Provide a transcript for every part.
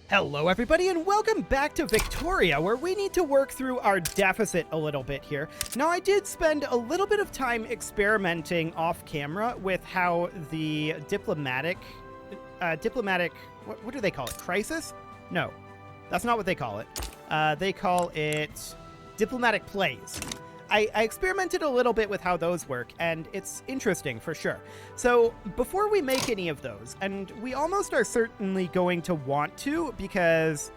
Hello everybody and welcome back to Victoria, where we need to work through our deficit a little bit here. Now I did spend a little bit of time experimenting off camera with how the diplomatic, what do they call it? Crisis? No, that's not what they call it. They call it diplomatic plays. I experimented a little bit with how those work, and it's interesting for sure. So before we make any of those, and we almost are certainly going to want to, because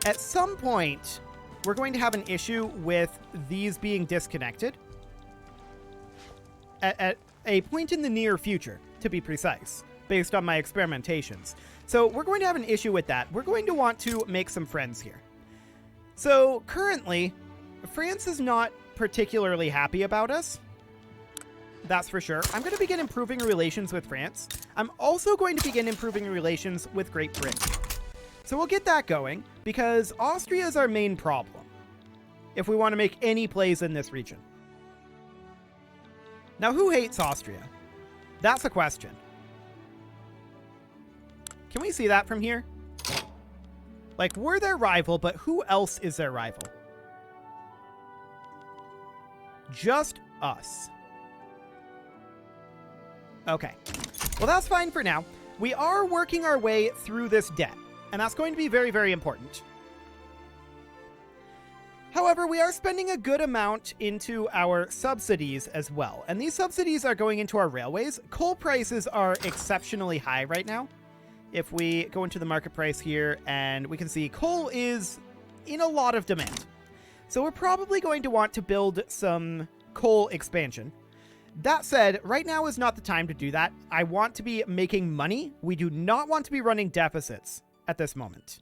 at some point we're going to have an issue with these being disconnected. At a point in the near future, to be precise, based on my experimentations. So we're going to have an issue with that. We're going to want to make some friends here. So currently, France is not particularly happy about us. That's for sure. I'm going to begin improving relations with France. I'm also going to begin improving relations with Great Britain. So we'll get that going, because Austria is our main problem if we want to make any plays in this region. Now, who hates Austria? That's a question. Can we see that from here? Like, we're their rival, but who else is their rival? Just us. Okay. Well, that's fine for now. We are working our way through this debt, and that's going to be very, very important. However, we are spending a good amount into our subsidies as well, and these subsidies are going into our railways. Coal prices are exceptionally high right now. If we go into the market price here, and we can see coal is in a lot of demand. So we're probably going to want to build some coal expansion. That said, right now is not the time to do that. I want to be making money. We do not want to be running deficits at this moment.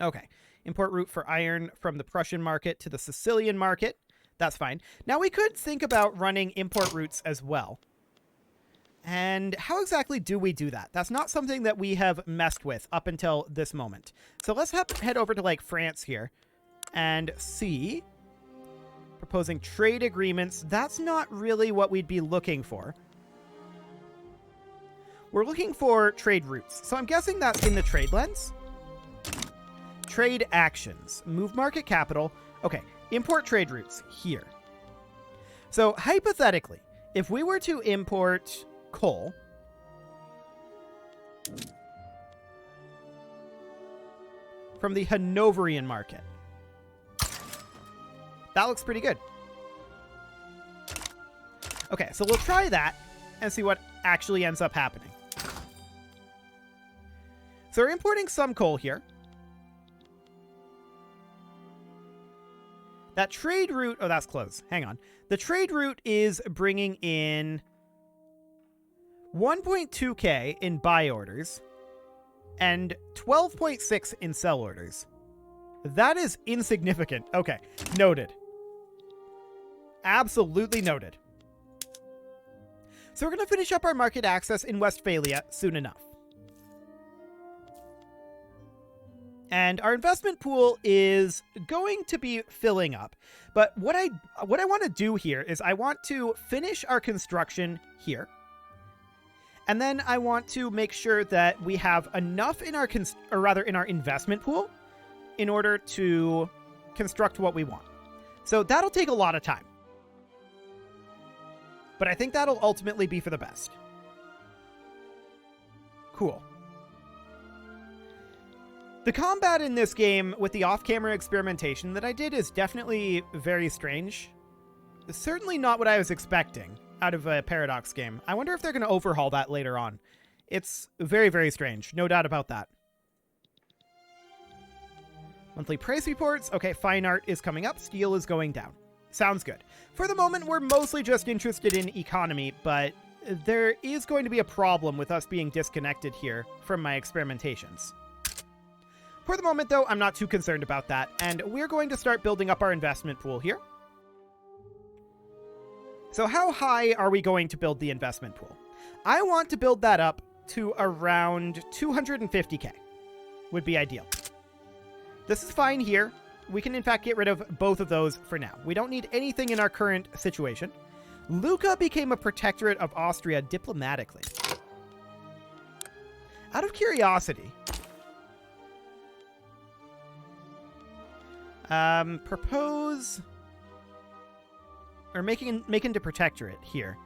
Okay. Import route for iron from the Prussian market to the Sicilian market. That's fine. Now we could think about running import routes as well. And how exactly do we do that? That's not something that we have messed with up until this moment. So let's head over to like France here and see. Proposing trade agreements. That's not really what we'd be looking for. We're looking for trade routes. So I'm guessing that's in the trade lens. Trade actions. Move market capital. Okay. Import trade routes here. So hypothetically, if we were to import coal from the Hanoverian market. That looks pretty good. Okay, so we'll try that and see what actually ends up happening. So we're importing some coal here. That trade route... Oh, that's closed. Hang on. The trade route is bringing in 1.2k in buy orders and 12.6 in sell orders. That is insignificant. Okay, noted. Absolutely noted. So we're going to finish up our market access in Westphalia soon enough. And our investment pool is going to be filling up. But what I want to do here is I want to finish our construction here. And then I want to make sure that we have enough in our in our investment pool in order to construct what we want. So that'll take a lot of time. But I think that'll ultimately be for the best. Cool. The combat in this game with the off-camera experimentation that I did is definitely very strange. It's certainly not what I was expecting out of a Paradox game. I wonder if they're going to overhaul that later on. It's very, very strange. No doubt about that. Monthly price reports. Okay, fine art is coming up. Steel is going down. Sounds good. For the moment, we're mostly just interested in economy, but there is going to be a problem with us being disconnected here from my experimentations. For the moment, though, I'm not too concerned about that, and we're going to start building up our investment pool here. So how high are we going to build the investment pool? I want to build that up to around 250k. Would be ideal. This is fine here. We can, in fact, get rid of both of those for now. We don't need anything in our current situation. Lucca became a protectorate of Austria diplomatically. Out of curiosity, propose or making into protectorate here.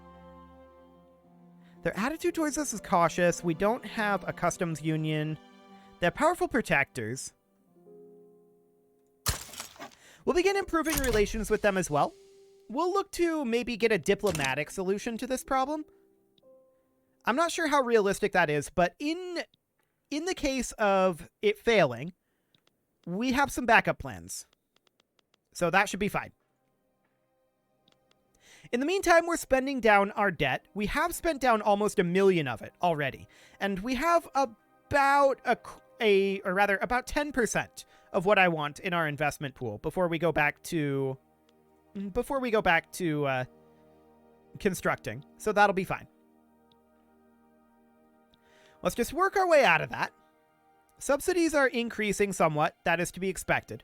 Their attitude towards us is cautious. We don't have a customs union. They're powerful protectors. We'll begin improving relations with them as well. We'll look to maybe get a diplomatic solution to this problem. I'm not sure how realistic that is, but in the case of it failing, we have some backup plans. So that should be fine. In the meantime, we're spending down our debt. We have spent down almost 1 million of it already. And we have about about 10% of what I want in our investment pool before we go back to constructing. So that'll be fine. Let's just work our way out of that. Subsidies are increasing somewhat. That is to be expected.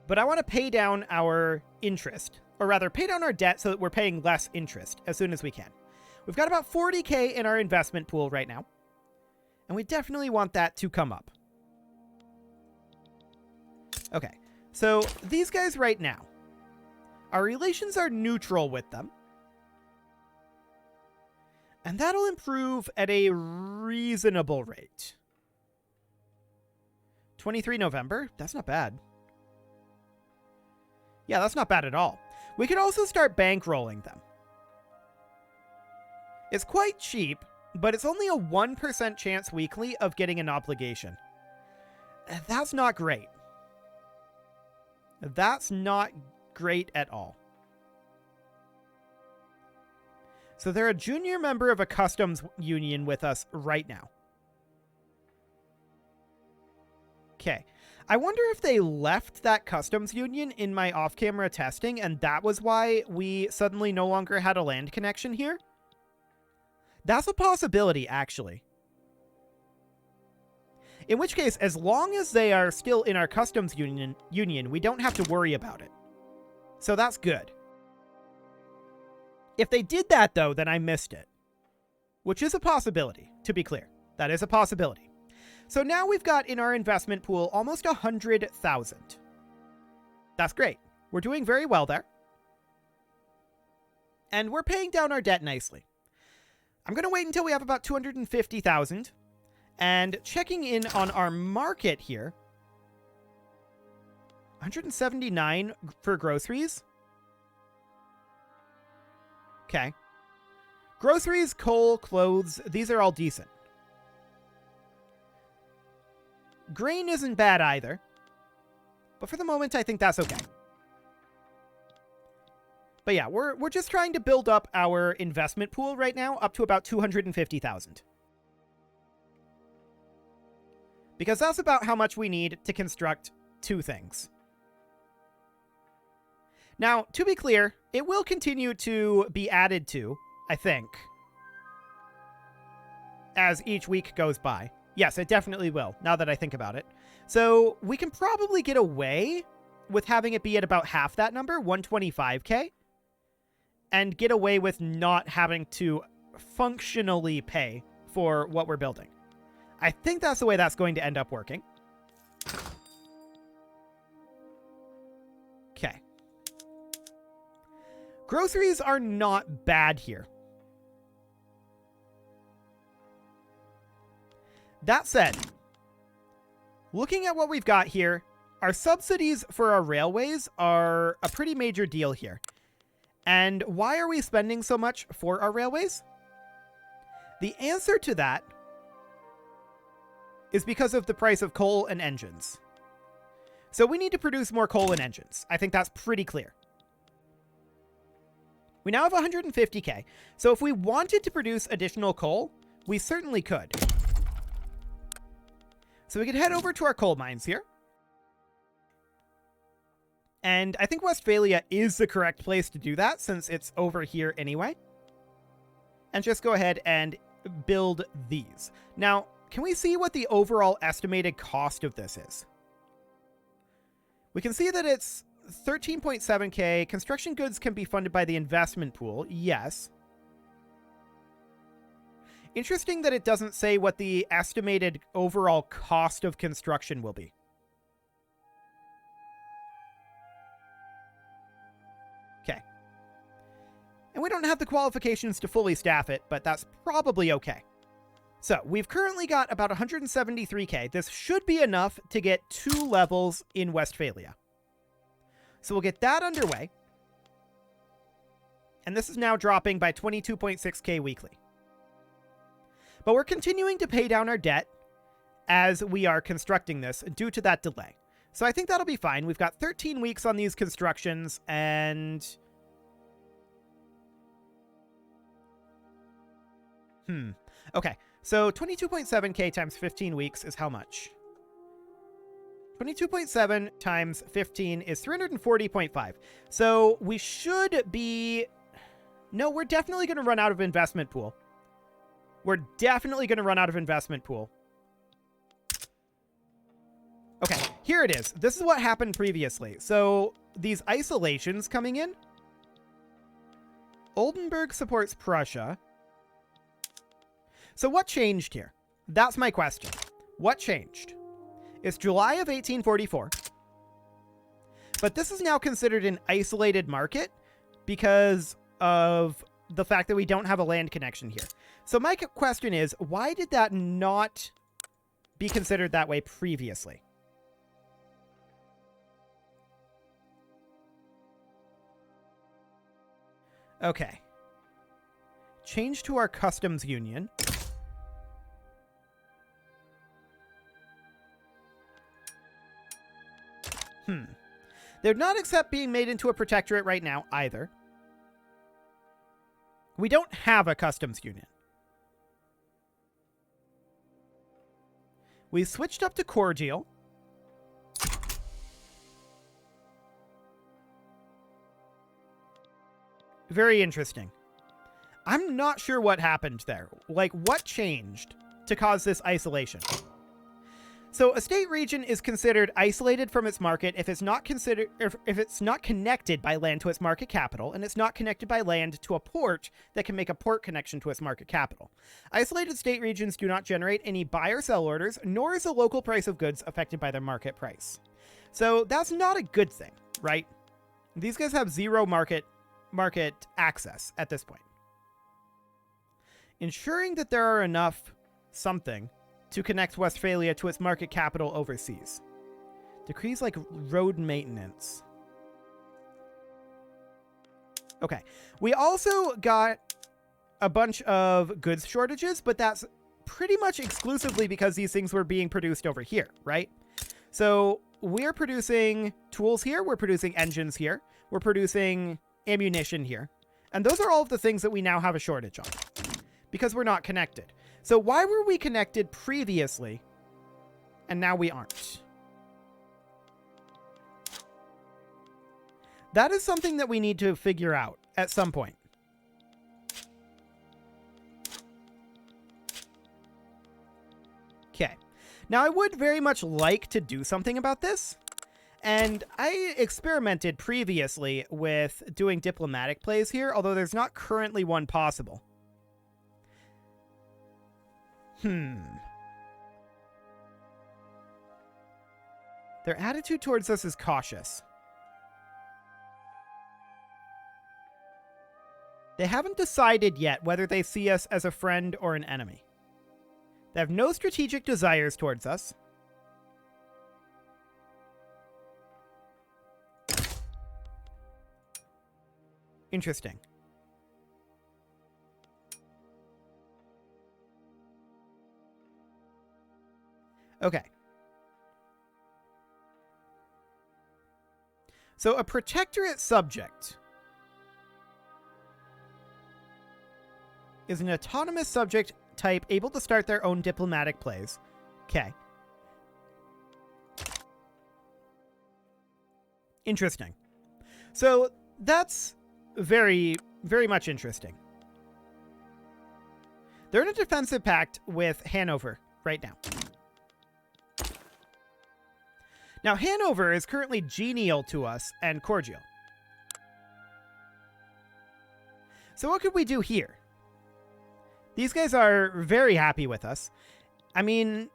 But I want to pay down our interest, or rather pay down our debt so that we're paying less interest as soon as we can. We've got about 40k in our investment pool right now, and we definitely want that to come up. Okay, so these guys right now, our relations are neutral with them, and that'll improve at a reasonable rate. 23 November, that's not bad. Yeah, that's not bad at all. We could also start bankrolling them. It's quite cheap, but it's only a 1% chance weekly of getting an obligation. That's not great. That's not great at all. So they're a junior member of a customs union with us right now. Okay. I wonder if they left that customs union in my off-camera testing, and that was why we suddenly no longer had a land connection here. That's a possibility, actually. In which case, as long as they are still in our customs union, we don't have to worry about it. So that's good. If they did that, though, then I missed it. Which is a possibility, to be clear. That is a possibility. So now we've got in our investment pool almost 100,000. That's great. We're doing very well there. And we're paying down our debt nicely. I'm going to wait until we have about 250,000. And checking in on our market here. 179 for groceries. Okay. Groceries, coal, clothes, these are all decent. Grain isn't bad either. But for the moment, I think that's okay. But yeah, we're just trying to build up our investment pool right now up to about 250,000. Because that's about how much we need to construct 2 things. Now, to be clear, it will continue to be added to, I think, as each week goes by. Yes, it definitely will, now that I think about it. So we can probably get away with having it be at about half that number, 125k, and get away with not having to functionally pay for what we're building. I think that's the way that's going to end up working. Okay. Groceries are not bad here. That said, looking at what we've got here, our subsidies for our railways are a pretty major deal here. And why are we spending so much for our railways? The answer to that is because of the price of coal and engines. So we need to produce more coal and engines. I think that's pretty clear. We now have 150k. So if we wanted to produce additional coal, we certainly could. So we could head over to our coal mines here. And I think Westphalia is the correct place to do that since it's over here anyway. And just go ahead and build these. Now, can we see what the overall estimated cost of this is? We can see that it's 13.7k. Construction goods can be funded by the investment pool. Yes. Interesting that it doesn't say what the estimated overall cost of construction will be. Okay. And we don't have the qualifications to fully staff it, but that's probably okay. So we've currently got about 173k. This should be enough to get 2 levels in Westphalia. So we'll get that underway. And this is now dropping by 22.6k weekly. But we're continuing to pay down our debt as we are constructing this due to that delay. So I think that'll be fine. We've got 13 weeks on these constructions, and... Okay, so 22.7k times 15 weeks is how much? 22.7 times 15 is 340.5. So we should be... No, we're definitely going to run out of investment pool. We're definitely going to run out of investment pool. Okay, here it is. This is what happened previously. So these isolations coming in. Oldenburg supports Prussia. So what changed here? That's my question. What changed? It's July of 1844. But this is now considered an isolated market because of the fact that we don't have a land connection here. So my question is, why did that not be considered that way previously? Okay. Change to our customs union. They're not accept being made into a protectorate right now either. We don't have a customs union. We switched up to cordial. Very interesting. I'm not sure what happened there. Like, what changed to cause this isolation? So a state region is considered isolated from its market if it's not if it's not connected by land to its market capital, and it's not connected by land to a port that can make a port connection to its market capital. Isolated state regions do not generate any buy or sell orders, nor is the local price of goods affected by their market price. So that's not a good thing, right? These guys have zero market access at this point. Ensuring that there are enough something to connect Westphalia to its market capital overseas. Decrees like road maintenance. Okay. We also got a bunch of goods shortages, but that's pretty much exclusively because these things were being produced over here, right? So we're producing tools here, we're producing engines here, we're producing ammunition here. And those are all of the things that we now have a shortage on because we're not connected. So why were we connected previously and now we aren't? That is something that we need to figure out at some point. Okay. Now I would very much like to do something about this. And I experimented previously with doing diplomatic plays here, although there's not currently one possible. Their attitude towards us is cautious. They haven't decided yet whether they see us as a friend or an enemy. They have no strategic desires towards us. Interesting. Okay. So a protectorate subject is an autonomous subject type able to start their own diplomatic plays. Okay. Interesting. So that's very, very much interesting. They're in a defensive pact with Hanover right now. Now, Hanover is currently genial to us and cordial. So what could we do here? These guys are very happy with us. I mean,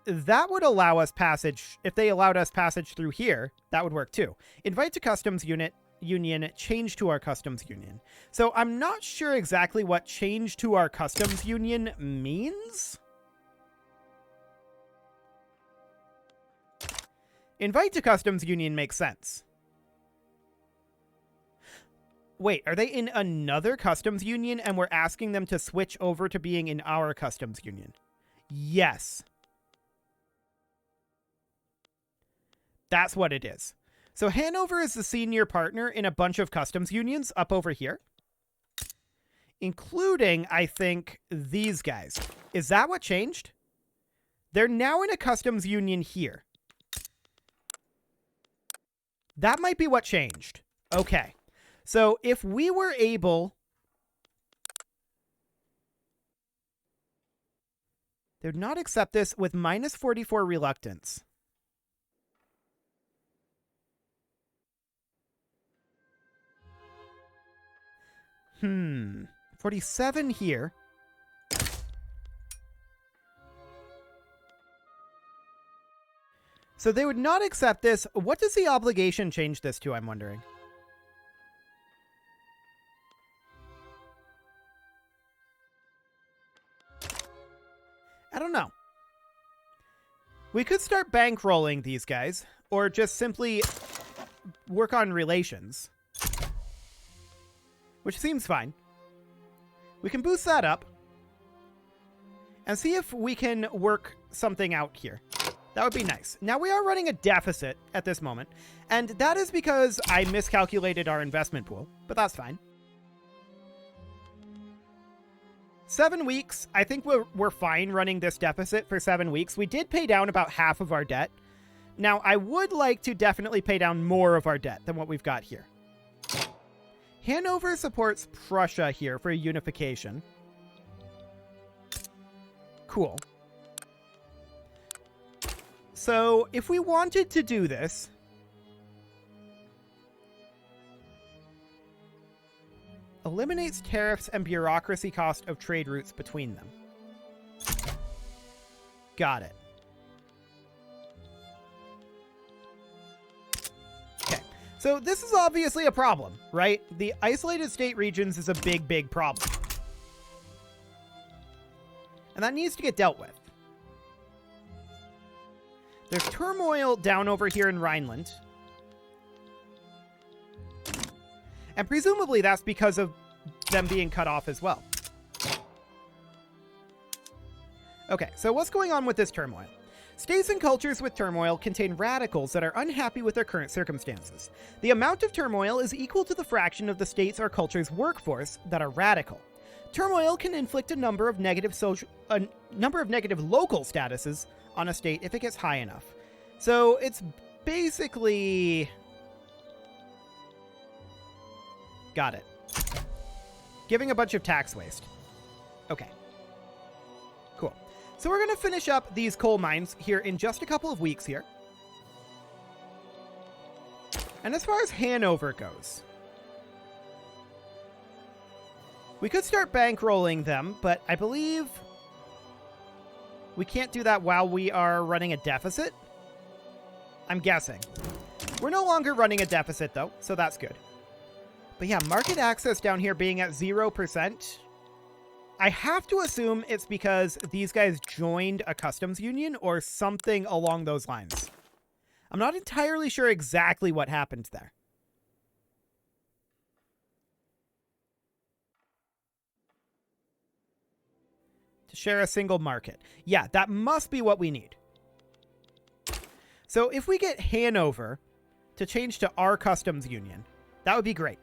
that would allow us passage. If they allowed us passage through here, that would work too. Invite to customs union, change to our customs union. So I'm not sure exactly what change to our customs union means. Invite to customs union makes sense. Wait, are they in another customs union and we're asking them to switch over to being in our customs union? Yes. That's what it is. So Hanover is the senior partner in a bunch of customs unions up over here. Including, I think, these guys. Is that what changed? They're now in a customs union here. That might be what changed. Okay. So if we were able... They would not accept this with minus 44 reluctance. 47 here. So they would not accept this. What does the obligation change this to, I'm wondering? I don't know. We could start bankrolling these guys, or just simply work on relations. Which seems fine. We can boost that up. And see if we can work something out here. That would be nice. Now we are running a deficit at this moment. And that is because I miscalculated our investment pool. But that's fine. 7 weeks. I think we're fine running this deficit for 7 weeks. We did pay down about half of our debt. Now, I would like to definitely pay down more of our debt than what we've got here. Hanover supports Prussia here for unification. Cool. So, if we wanted to do this... Eliminates tariffs and bureaucracy cost of trade routes between them. Got it. Okay, so this is obviously a problem, right? The isolated state regions is a big, big problem. And that needs to get dealt with. There's turmoil down over here in Rhineland. And presumably that's because of them being cut off as well. Okay, so what's going on with this turmoil? States and cultures with turmoil contain radicals that are unhappy with their current circumstances. The amount of turmoil is equal to the fraction of the state's or culture's workforce that are radical. Turmoil can inflict a number of negative local statuses on a state if it gets high enough. So it's basically... Got it. Giving a bunch of tax waste. Okay. Cool. So we're going to finish up these coal mines here in just a couple of weeks here. And as far as Hanover goes, we could start bankrolling them, but I believe we can't do that while we are running a deficit. I'm guessing. We're no longer running a deficit, though, so that's good. But yeah, market access down here being at 0%. I have to assume it's because these guys joined a customs union or something along those lines. I'm not entirely sure exactly what happened there. To share a single market. Yeah, that must be what we need. So if we get Hanover to change to our customs union, that would be great.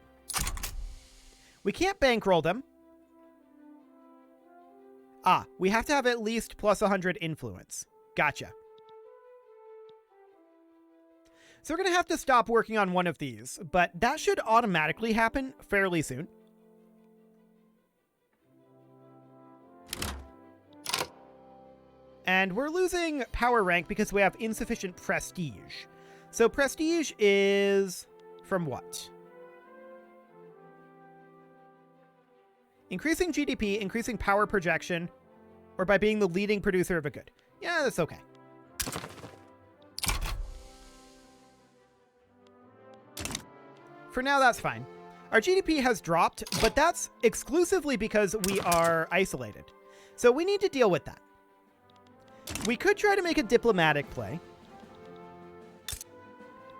We can't bankroll them. Ah, we have to have at least plus 100 influence. Gotcha. So we're going to have to stop working on one of these, but that should automatically happen fairly soon. And we're losing power rank because we have insufficient prestige. So prestige is from what? Increasing GDP, increasing power projection, or by being the leading producer of a good. Yeah, that's okay. For now, that's fine. Our GDP has dropped, but that's exclusively because we are isolated. So we need to deal with that. We could try to make a diplomatic play.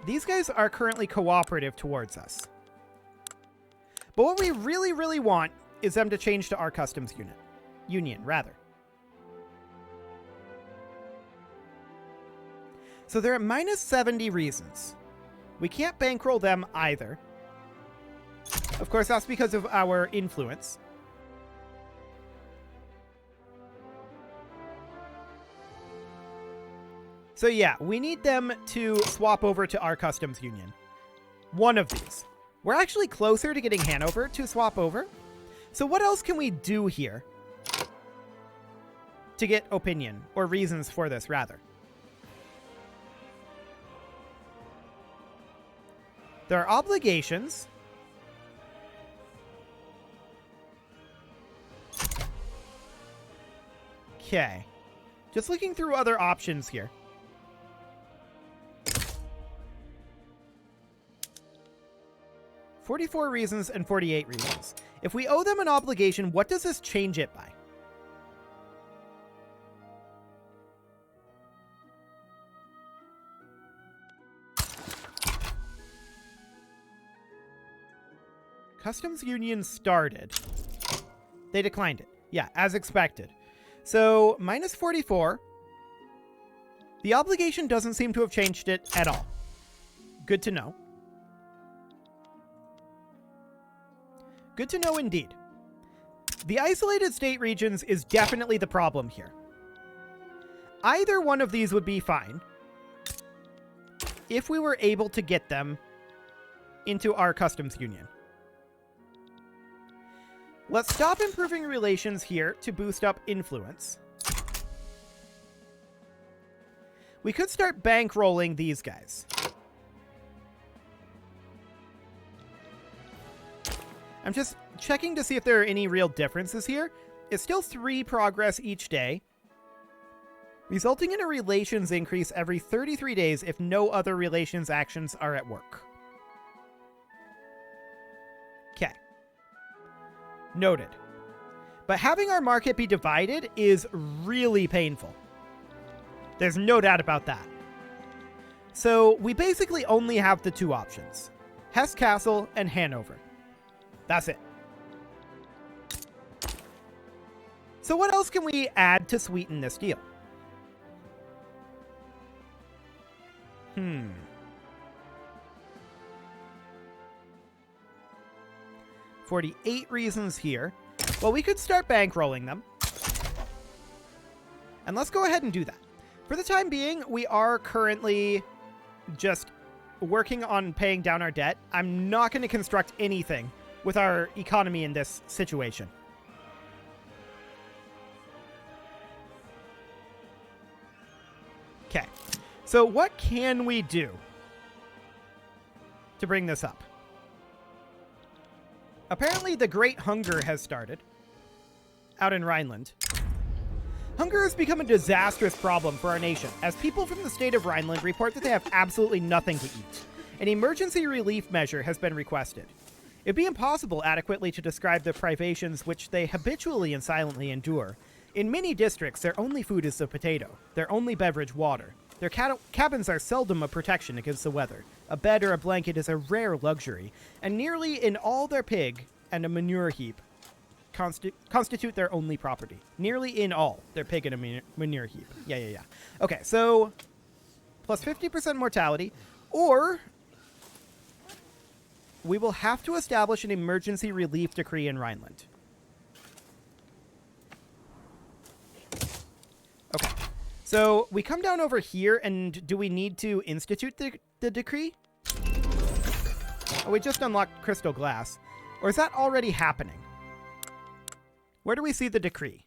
These guys are currently cooperative towards us. But what we really, really want is them to change to our customs union, rather. So they're at minus 70 reasons. We can't bankroll them either. Of course, that's because of our influence. So yeah, we need them to swap over to our customs union. One of these. We're actually closer to getting Hanover to swap over. So what else can we do here to get opinion, or reasons for this, rather? There are obligations. Okay. Just looking through other options here. $44 reasons and 48 reasons. If we owe them an obligation, what does this change it by? Customs union started. They declined it. Yeah, as expected. So, minus 44. The obligation doesn't seem to have changed it at all. Good to know. Good to know indeed. The isolated state regions is definitely the problem here. Either one of these would be fine if we were able to get them into our customs union. Let's stop improving relations here to boost up influence. We could start bankrolling these guys. I'm just checking to see if there are any real differences here. It's still 3 progress each day, resulting in a relations increase every 33 days if no other relations actions are at work. Okay. Noted. But having our market be divided is really painful. There's no doubt about that. So we basically only have the 2 options. Hesse Castle and Hanover. That's it. So what else can we add to sweeten this deal? 48 reasons here. Well, we could start bankrolling them. And let's go ahead and do that. For the time being, we are currently just working on paying down our debt. I'm not going to construct anything with our economy in this situation. Okay. So what can we do to bring this up? Apparently the Great Hunger has started out in Rhineland. Hunger has become a disastrous problem for our nation, as people from the state of Rhineland report that they have absolutely nothing to eat. An emergency relief measure has been requested. It'd be impossible adequately to describe the privations which they habitually and silently endure. In many districts, their only food is the potato, their only beverage water. Their cabins are seldom a protection against the weather. A bed or a blanket is a rare luxury, and nearly in all their pig and a manure heap constitute their only property. Nearly in all their pig and a manure heap. Yeah. Okay, so plus 50% mortality, or we will have to establish an emergency relief decree in Rhineland. Okay. So we come down over here, and do we need to institute the decree? Oh, we just unlocked crystal glass. Or is that already happening? Where do we see the decree?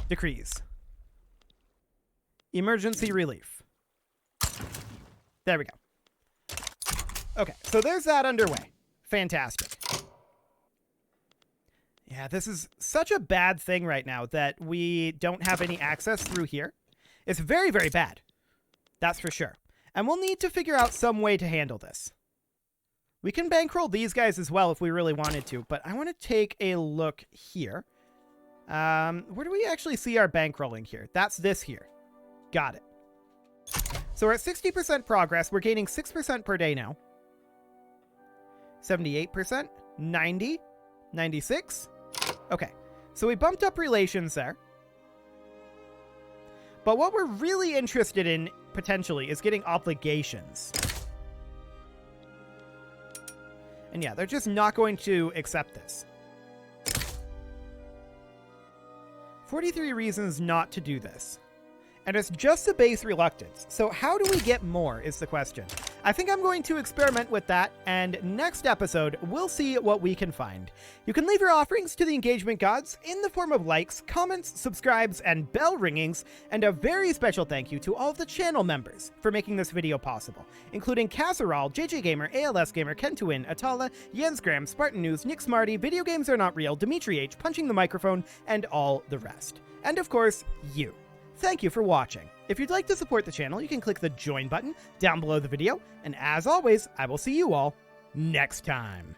Decrees. Emergency relief. There we go. Okay, so there's that underway. Fantastic. Yeah, this is such a bad thing right now that we don't have any access through here. It's very, very bad. That's for sure. And we'll need to figure out some way to handle this. We can bankroll these guys as well if we really wanted to, but I want to take a look here. Where do we actually see our bankrolling here? That's this here. Got it. So we're at 60% progress. We're gaining 6% per day now. 78%, 90, 96. Okay, so we bumped up relations there. But what we're really interested in, potentially, is getting obligations. And yeah, they're just not going to accept this. 43 reasons not to do this. And it's just a base reluctance. So how do we get more is the question. I think I'm going to experiment with that, and next episode, we'll see what we can find. You can leave your offerings to the engagement gods in the form of likes, comments, subscribes, and bell ringings, and a very special thank you to all of the channel members for making this video possible, including Casserole, JJ Gamer, ALS Gamer, Kentuin, Atala, Jensgram, Spartan News, Nick Smarty, Video Games Are Not Real, Dimitri H, Punching the Microphone, and all the rest. And of course, you. Thank you for watching. If you'd like to support the channel, you can click the join button down below the video, and as always, I will see you all next time.